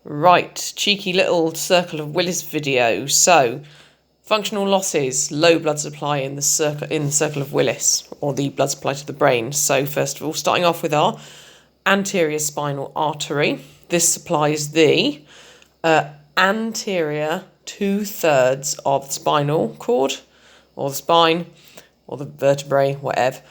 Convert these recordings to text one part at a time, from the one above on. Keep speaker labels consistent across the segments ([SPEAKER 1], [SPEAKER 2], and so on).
[SPEAKER 1] Right, cheeky little circle of Willis video. So, functional losses, low blood supply in the circle of Willis, or the blood supply to the brain. So, first of all, starting off with our anterior spinal artery. This supplies the anterior 2/3 of the spinal cord, or the spine, or the vertebrae, whatever.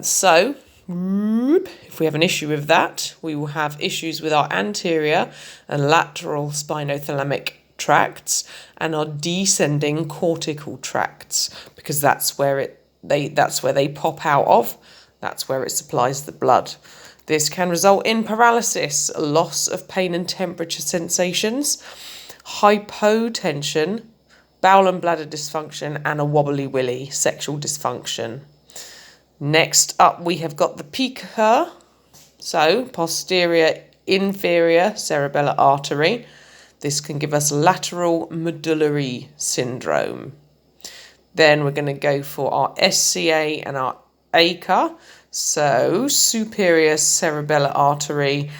[SPEAKER 1] So, if we have an issue with that, we will have issues with our anterior and lateral spinothalamic tracts and our descending cortical tracts, because that's where they pop out of. That's where it supplies the blood. This can result in paralysis, loss of pain and temperature sensations, hypotension, bowel and bladder dysfunction, and a wobbly willy, sexual dysfunction. Next up, we have got the PICA, so posterior inferior cerebellar artery. This can give us lateral medullary syndrome. Then we're going to go for our SCA and our ACA, so superior cerebellar artery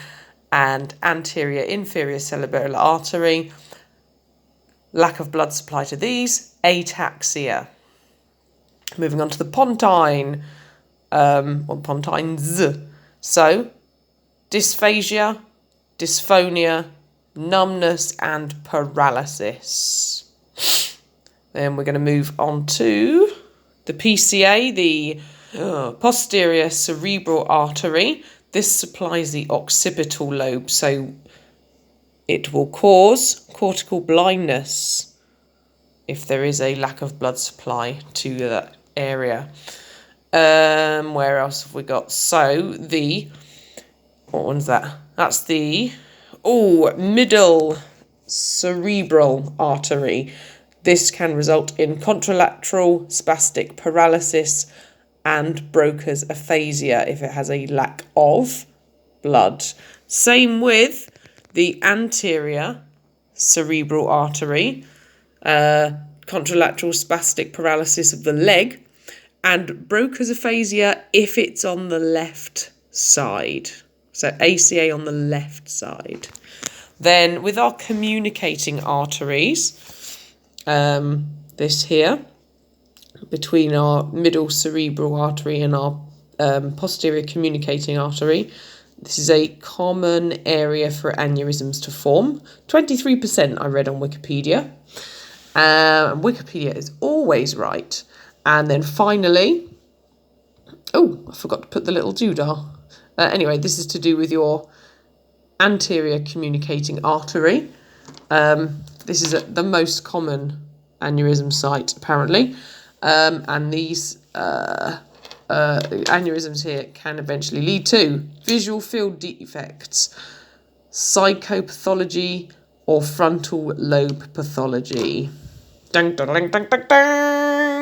[SPEAKER 1] and anterior inferior cerebellar artery. Lack of blood supply to these, ataxia. Moving on to the pontine, or pontines. So, dysphagia, dysphonia, numbness, and paralysis. Then we're going to move on to the PCA, the posterior cerebral artery. This supplies the occipital lobe, so it will cause cortical blindness if there is a lack of blood supply to that area. Where else have we got? So what one's that? That's the middle cerebral artery. This can result in contralateral spastic paralysis and Broca's aphasia if it has a lack of blood. Same with the anterior cerebral artery, contralateral spastic paralysis of the leg, and Broca's aphasia if it's on the left side. So ACA on the left side. Then with our communicating arteries, this here, between our middle cerebral artery and our posterior communicating artery, this is a common area for aneurysms to form. 23% I read on Wikipedia. Wikipedia is always right. And then finally, I forgot to put the little doodah. Anyway, this is to do with your anterior communicating artery. This is the most common aneurysm site, apparently. And these aneurysms here can eventually lead to visual field defects, psychopathology, or frontal lobe pathology. Dun, dun, dun, dun, dun, dun.